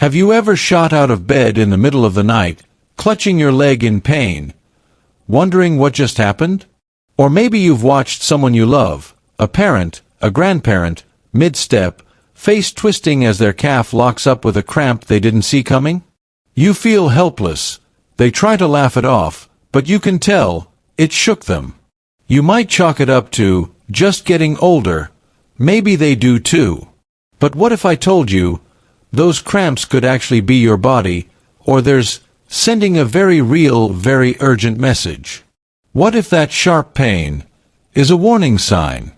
Have you ever shot out of bed in the middle of the night, clutching your leg in pain, wondering what just happened? Or maybe you've watched someone you love, a parent, a grandparent, mid-step, face twisting as their calf locks up with a cramp they didn't see coming? You feel helpless. They try to laugh it off, but you can tell, it shook them. You might chalk it up to just getting older. Maybe they do too. But what if I told you, those cramps could actually be your body, or there's sending a very real, very urgent message? What if that sharp pain is a warning sign?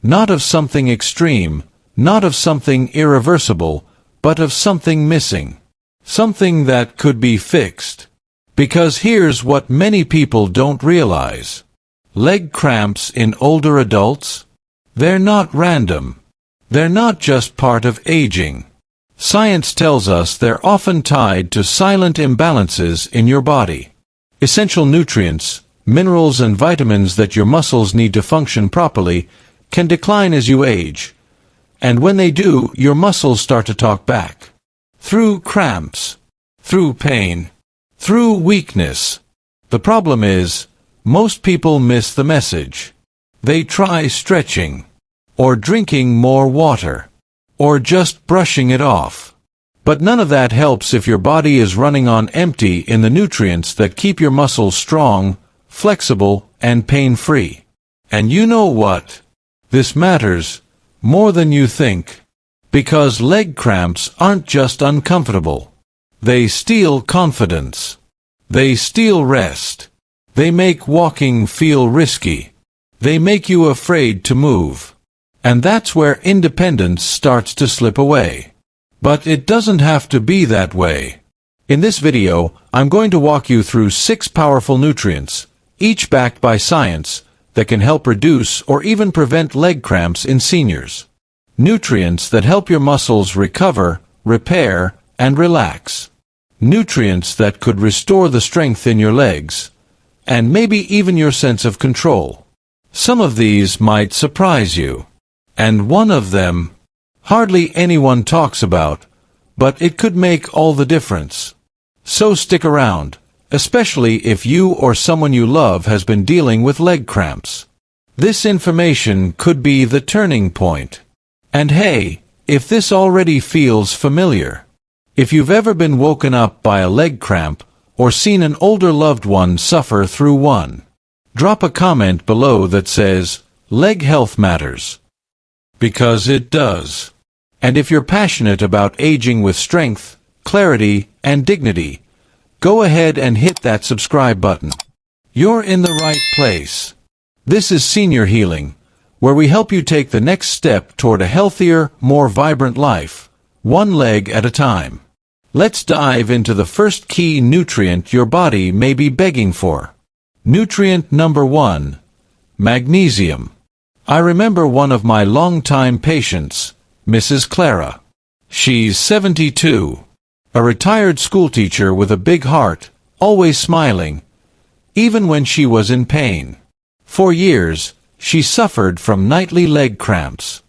Not of something extreme, not of something irreversible, but of something missing. Something that could be fixed. Because here's what many people don't realize. Leg cramps in older adults? They're not random. They're not just part of aging. Science tells us they're often tied to silent imbalances in your body. Essential nutrients, minerals and vitamins that your muscles need to function properly can decline as you age. And when they do, your muscles start to talk back. Through cramps, through pain, through weakness. The problem is, most people miss the message. They try stretching, or drinking more water, or just brushing it off. But none of that helps if your body is running on empty in the nutrients that keep your muscles strong, flexible, and pain-free. And you know what? This matters more than you think. Because leg cramps aren't just uncomfortable. They steal confidence. They steal rest. They make walking feel risky. They make you afraid to move. And that's where independence starts to slip away. But it doesn't have to be that way. In this video, I'm going to walk you through 6 powerful nutrients, each backed by science, that can help reduce or even prevent leg cramps in seniors. Nutrients that help your muscles recover, repair, and relax. Nutrients that could restore the strength in your legs, and maybe even your sense of control. Some of these might surprise you. And one of them, hardly anyone talks about, but it could make all the difference. So stick around, especially if you or someone you love has been dealing with leg cramps. This information could be the turning point. And hey, if this already feels familiar, if you've ever been woken up by a leg cramp, or seen an older loved one suffer through one, drop a comment below that says, "Leg health matters." Because it does. And if you're passionate about aging with strength, clarity, and dignity, go ahead and hit that subscribe button. You're in the right place. This is Senior Healing, where we help you take the next step toward a healthier, more vibrant life, one leg at a time. Let's dive into the first key nutrient your body may be begging for. Nutrient number 1, magnesium. I remember one of my longtime patients, Mrs. Clara. She's 72, a retired schoolteacher with a big heart, always smiling, even when she was in pain. For years, she suffered from nightly leg cramps.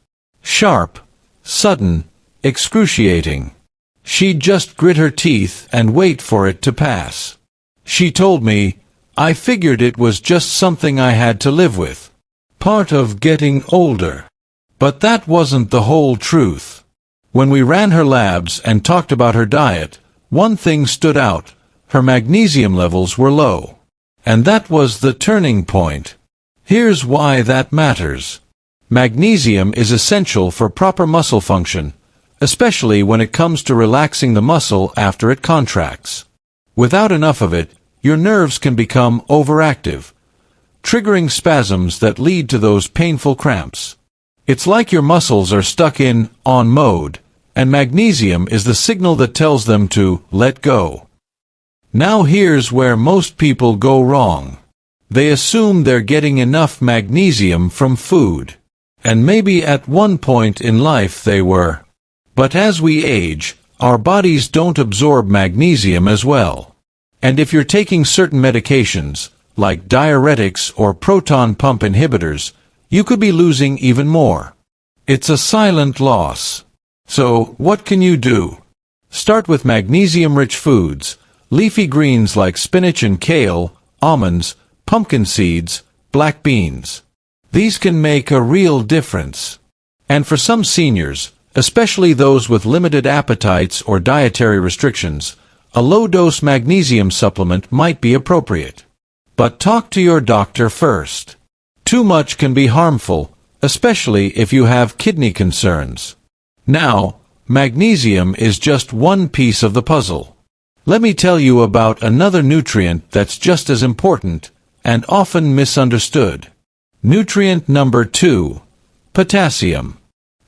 Sharp, sudden, excruciating. She'd just grit her teeth and wait for it to pass. She told me, "I figured it was just something I had to live with. Part of getting older." But that wasn't the whole truth. When we ran her labs and talked about her diet, one thing stood out: her magnesium levels were low. And that was the turning point. Here's why that matters. Magnesium is essential for proper muscle function, especially when it comes to relaxing the muscle after it contracts. Without enough of it, your nerves can become overactive, triggering spasms that lead to those painful cramps. It's like your muscles are stuck in on mode, and magnesium is the signal that tells them to let go. Now here's where most people go wrong. They assume they're getting enough magnesium from food. And maybe at one point in life they were. But as we age, our bodies don't absorb magnesium as well. And if you're taking certain medications, like diuretics or proton pump inhibitors, you could be losing even more. It's a silent loss. So, what can you do? Start with magnesium-rich foods, leafy greens like spinach and kale, almonds, pumpkin seeds, black beans. These can make a real difference. And for some seniors, especially those with limited appetites or dietary restrictions, a low-dose magnesium supplement might be appropriate. But talk to your doctor first. Too much can be harmful, especially if you have kidney concerns. Now, magnesium is just one piece of the puzzle. Let me tell you about another nutrient that's just as important and often misunderstood. Nutrient number 2, potassium.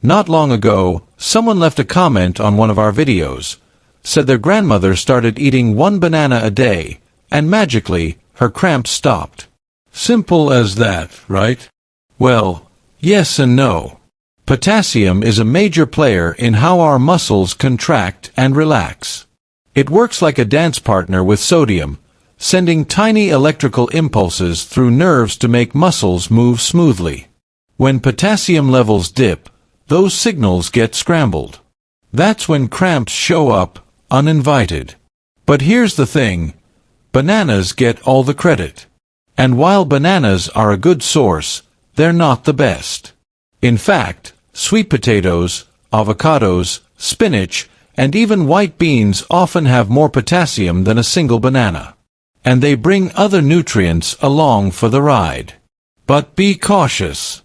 Not long ago, someone left a comment on one of our videos, said their grandmother started eating 1 banana a day, and magically, her cramps stopped. Simple as that, right? Well, yes and no. Potassium is a major player in how our muscles contract and relax. It works like a dance partner with sodium, sending tiny electrical impulses through nerves to make muscles move smoothly. When potassium levels dip, those signals get scrambled. That's when cramps show up, uninvited. But here's the thing, bananas get all the credit. And while bananas are a good source, they're not the best. In fact, sweet potatoes, avocados, spinach, and even white beans often have more potassium than a single banana. And they bring other nutrients along for the ride. But be cautious.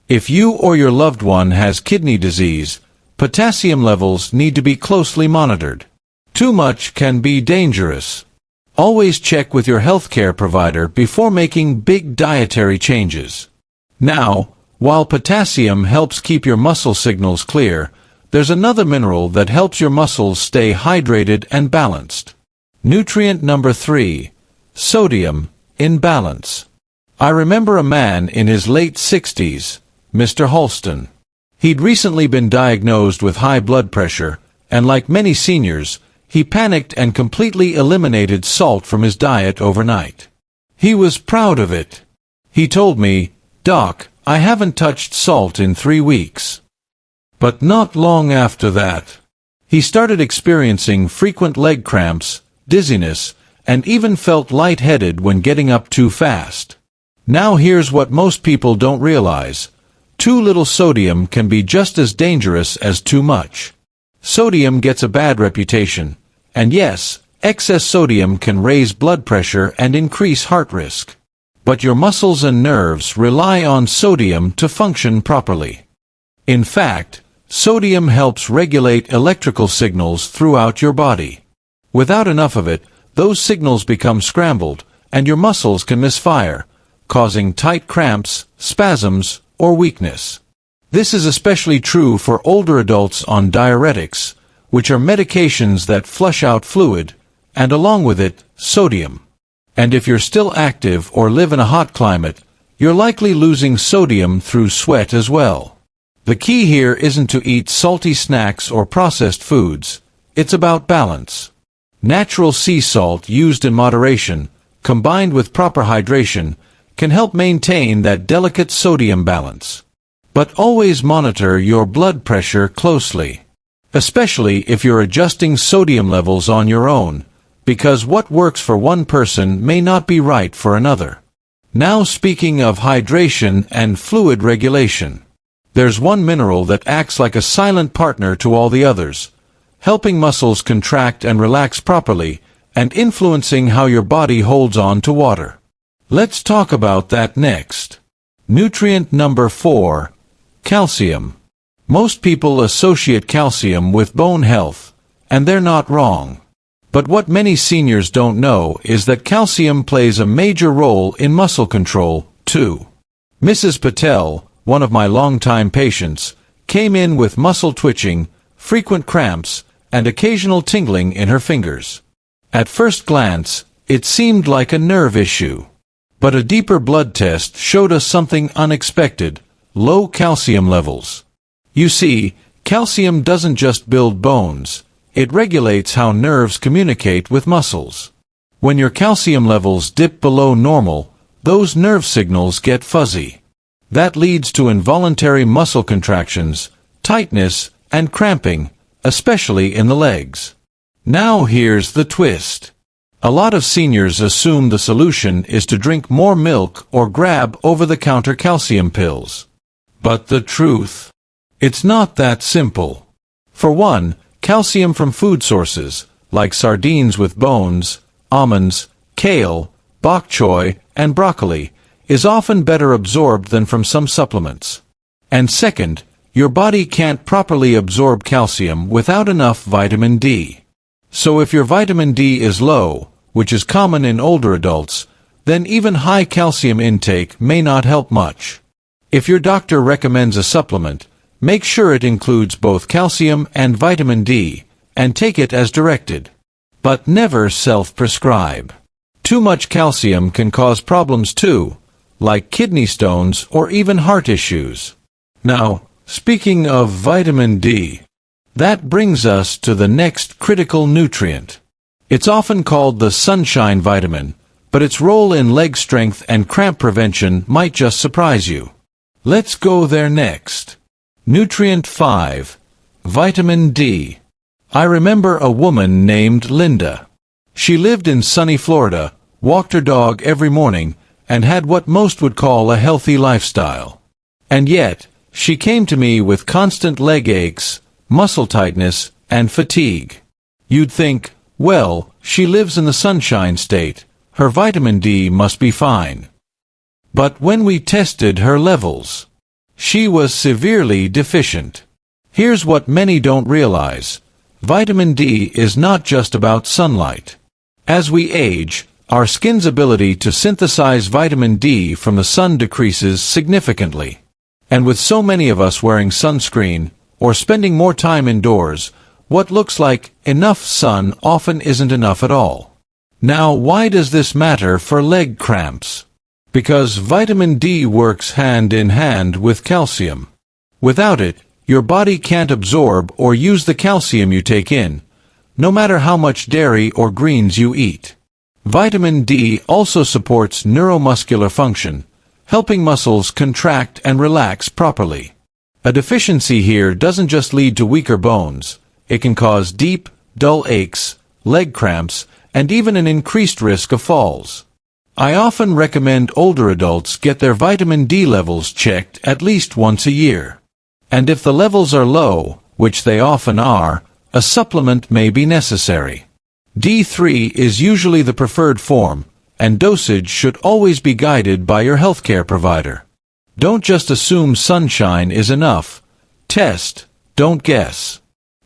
If you or your loved one has kidney disease, potassium levels need to be closely monitored. Too much can be dangerous. Always check with your healthcare provider before making big dietary changes. Now, while potassium helps keep your muscle signals clear, there's another mineral that helps your muscles stay hydrated and balanced. Nutrient number 3, sodium, in balance. I remember a man in his late 60s, Mr. Halston. He'd recently been diagnosed with high blood pressure, and like many seniors, he panicked and completely eliminated salt from his diet overnight. He was proud of it. He told me, "Doc, I haven't touched salt in 3 weeks." But not long after that, he started experiencing frequent leg cramps, dizziness, and even felt lightheaded when getting up too fast. Now here's what most people don't realize. Too little sodium can be just as dangerous as too much. Sodium gets a bad reputation, and yes, excess sodium can raise blood pressure and increase heart risk. But your muscles and nerves rely on sodium to function properly. In fact, sodium helps regulate electrical signals throughout your body. Without enough of it, those signals become scrambled, and your muscles can misfire, causing tight cramps, spasms, or weakness. This is especially true for older adults on diuretics, which are medications that flush out fluid, and along with it, sodium. And if you're still active or live in a hot climate, you're likely losing sodium through sweat as well. The key here isn't to eat salty snacks or processed foods, it's about balance. Natural sea salt used in moderation, combined with proper hydration, can help maintain that delicate sodium balance. But always monitor your blood pressure closely, especially if you're adjusting sodium levels on your own, because what works for one person may not be right for another. Now speaking of hydration and fluid regulation, there's one mineral that acts like a silent partner to all the others, helping muscles contract and relax properly, and influencing how your body holds on to water. Let's talk about that next. Nutrient number 4, calcium. Most people associate calcium with bone health, and they're not wrong. But what many seniors don't know is that calcium plays a major role in muscle control, too. Mrs. Patel, one of my longtime patients, came in with muscle twitching, frequent cramps, and occasional tingling in her fingers. At first glance, it seemed like a nerve issue. But a deeper blood test showed us something unexpected: low calcium levels. You see, calcium doesn't just build bones, it regulates how nerves communicate with muscles. When your calcium levels dip below normal, those nerve signals get fuzzy. That leads to involuntary muscle contractions, tightness, and cramping, especially in the legs. Now here's the twist. A lot of seniors assume the solution is to drink more milk or grab over-the-counter calcium pills. But the truth? It's not that simple. For one, calcium from food sources, like sardines with bones, almonds, kale, bok choy, and broccoli, is often better absorbed than from some supplements. And second, your body can't properly absorb calcium without enough vitamin D. So if your vitamin D is low, which is common in older adults, then even high calcium intake may not help much. If your doctor recommends a supplement, make sure it includes both calcium and vitamin D, and take it as directed. But never self-prescribe. Too much calcium can cause problems too, like kidney stones or even heart issues. Now, speaking of vitamin D, that brings us to the next critical nutrient. It's often called the sunshine vitamin, but its role in leg strength and cramp prevention might just surprise you. Let's go there next. Nutrient 5. Vitamin D. I remember a woman named Linda. She lived in sunny Florida, walked her dog every morning, and had what most would call a healthy lifestyle. And yet, she came to me with constant leg aches, muscle tightness, and fatigue. You'd think, well, she lives in the sunshine state, her vitamin D must be fine. But when we tested her levels, she was severely deficient. Here's what many don't realize. Vitamin D is not just about sunlight. As we age, our skin's ability to synthesize vitamin D from the sun decreases significantly. And with so many of us wearing sunscreen, or spending more time indoors, what looks like enough sun often isn't enough at all. Now, why does this matter for leg cramps? Because vitamin D works hand in hand with calcium. Without it, your body can't absorb or use the calcium you take in, no matter how much dairy or greens you eat. Vitamin D also supports neuromuscular function, helping muscles contract and relax properly. A deficiency here doesn't just lead to weaker bones. It can cause deep, dull aches, leg cramps, and even an increased risk of falls. I often recommend older adults get their vitamin D levels checked at least once a year. And if the levels are low, which they often are, a supplement may be necessary. D3 is usually the preferred form, and dosage should always be guided by your healthcare provider. Don't just assume sunshine is enough. Test, don't guess.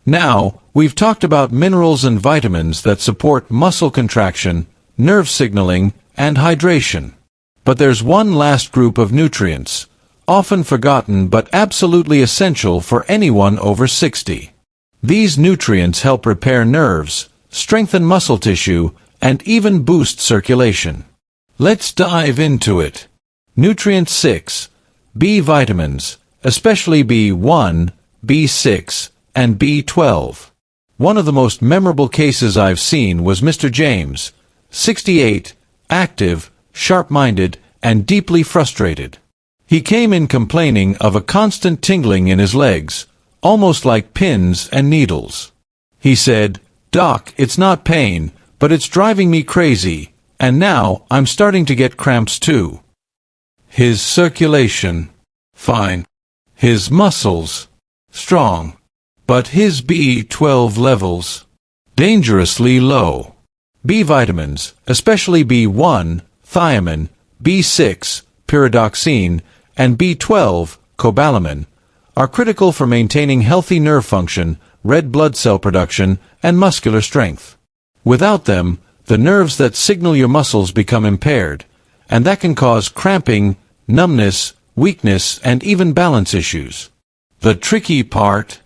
Now, we've talked about minerals and vitamins that support muscle contraction, nerve signaling, and hydration. But there's one last group of nutrients, often forgotten but absolutely essential for anyone over 60. These nutrients help repair nerves, strengthen muscle tissue, and even boost circulation. Let's dive into it. Nutrient 6. B vitamins, especially B1, B6, and B12. One of the most memorable cases I've seen was Mr. James, 68, active, sharp-minded, and deeply frustrated. He came in complaining of a constant tingling in his legs, almost like pins and needles. He said, "Doc, it's not pain, but it's driving me crazy, and now I'm starting to get cramps too." His circulation, fine. His muscles, strong. But his B12 levels, dangerously low. B vitamins, especially B1, thiamine, B6, pyridoxine, and B12, cobalamin, are critical for maintaining healthy nerve function, red blood cell production, and muscular strength. Without them, the nerves that signal your muscles become impaired, and that can cause cramping, numbness, weakness, and even balance issues. The tricky part?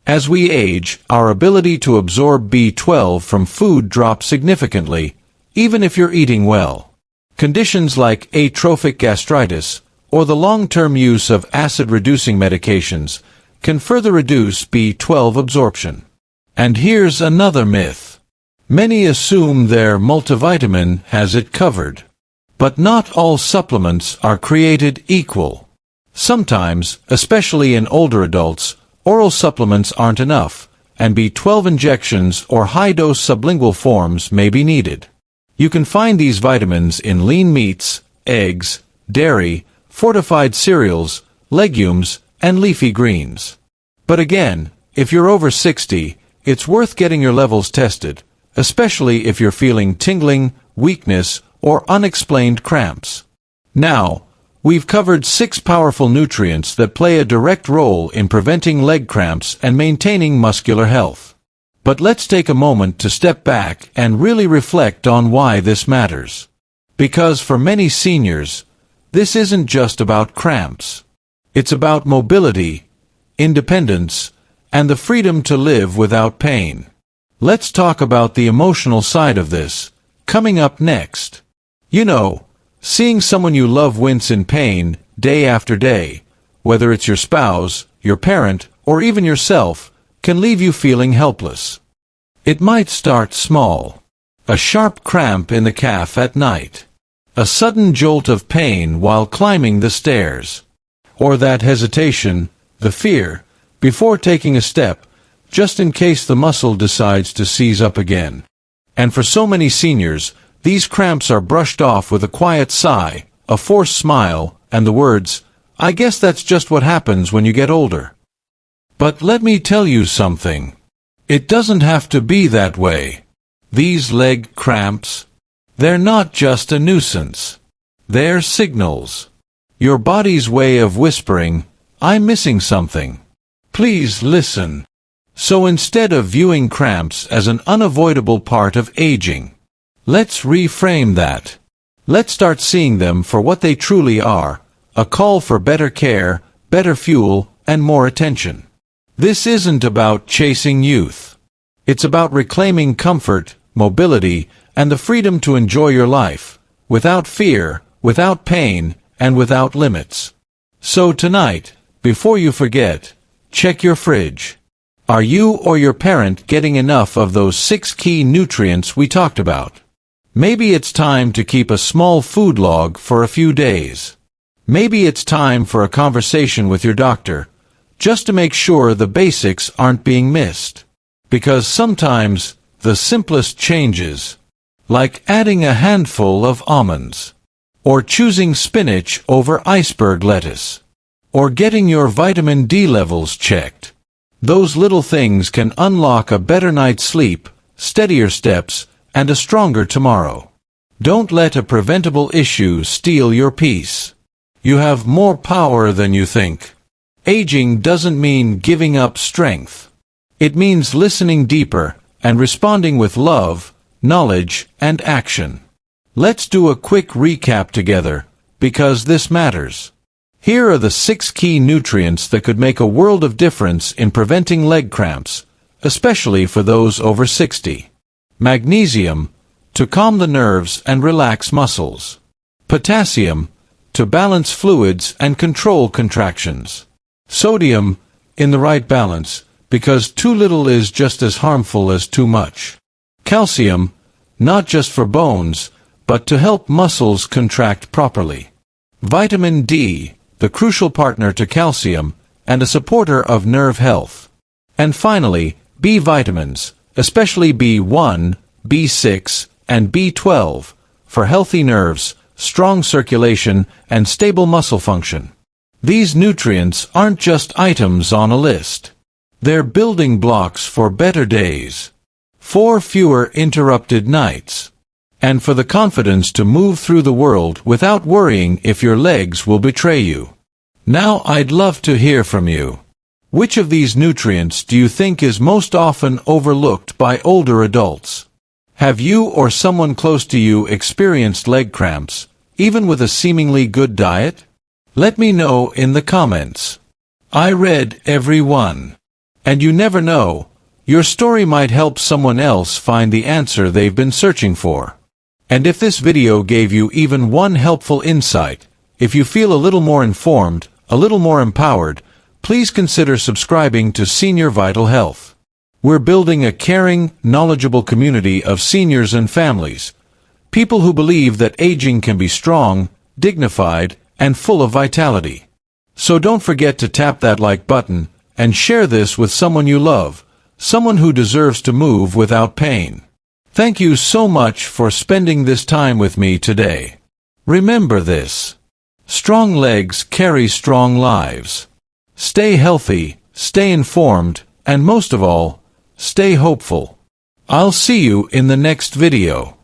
As we age, our ability to absorb B12 from food drops significantly, even if you're eating well. Conditions like atrophic gastritis, or the long-term use of acid-reducing medications, can further reduce B12 absorption. And here's another myth. Many assume their multivitamin has it covered. But not all supplements are created equal. Sometimes, especially in older adults, oral supplements aren't enough, and B12 injections or high-dose sublingual forms may be needed. You can find these vitamins in lean meats, eggs, dairy, fortified cereals, legumes, and leafy greens. But again, if you're over 60, it's worth getting your levels tested, especially if you're feeling tingling, weakness, or unexplained cramps. Now, we've covered 6 powerful nutrients that play a direct role in preventing leg cramps and maintaining muscular health. But let's take a moment to step back and really reflect on why this matters. Because for many seniors, this isn't just about cramps. It's about mobility, independence, and the freedom to live without pain. Let's talk about the emotional side of this, coming up next. You know, seeing someone you love wince in pain day after day, whether it's your spouse, your parent, or even yourself, can leave you feeling helpless. It might start small. A sharp cramp in the calf at night. A sudden jolt of pain while climbing the stairs. Or that hesitation, the fear, before taking a step, just in case the muscle decides to seize up again. And for so many seniors, these cramps are brushed off with a quiet sigh, a forced smile, and the words, "I guess that's just what happens when you get older." But let me tell you something. It doesn't have to be that way. These leg cramps, they're not just a nuisance. They're signals. Your body's way of whispering, "I'm missing something. Please listen." So instead of viewing cramps as an unavoidable part of aging, let's reframe that. Let's start seeing them for what they truly are, a call for better care, better fuel, and more attention. This isn't about chasing youth. It's about reclaiming comfort, mobility, and the freedom to enjoy your life, without fear, without pain, and without limits. So tonight, before you forget, check your fridge. Are you or your parent getting enough of those 6 key nutrients we talked about? Maybe it's time to keep a small food log for a few days. Maybe it's time for a conversation with your doctor, just to make sure the basics aren't being missed. Because sometimes, the simplest changes, like adding a handful of almonds, or choosing spinach over iceberg lettuce, or getting your vitamin D levels checked, those little things can unlock a better night's sleep, steadier steps, and a stronger tomorrow. Don't let a preventable issue steal your peace. You have more power than you think. Aging doesn't mean giving up strength. It means listening deeper and responding with love, knowledge, and action. Let's do a quick recap together, because this matters. Here are the 6 key nutrients that could make a world of difference in preventing leg cramps, especially for those over 60. Magnesium, to calm the nerves and relax muscles. Potassium, to balance fluids and control contractions. Sodium, in the right balance, because too little is just as harmful as too much. Calcium, not just for bones, but to help muscles contract properly. Vitamin D, the crucial partner to calcium, and a supporter of nerve health. And finally, B vitamins, especially B1, B6, and B12, for healthy nerves, strong circulation, and stable muscle function. These nutrients aren't just items on a list. They're building blocks for better days, for fewer interrupted nights, and for the confidence to move through the world without worrying if your legs will betray you. Now I'd love to hear from you. Which of these nutrients do you think is most often overlooked by older adults? Have you or someone close to you experienced leg cramps, even with a seemingly good diet? Let me know in the comments. I read every one. And you never know, your story might help someone else find the answer they've been searching for. And if this video gave you even one helpful insight, if you feel a little more informed, a little more empowered, please consider subscribing to Senior Vital Health. We're building a caring, knowledgeable community of seniors and families, people who believe that aging can be strong, dignified, and full of vitality. So don't forget to tap that like button and share this with someone you love, someone who deserves to move without pain. Thank you so much for spending this time with me today. Remember this: strong legs carry strong lives. Stay healthy, stay informed, and most of all, stay hopeful. I'll see you in the next video.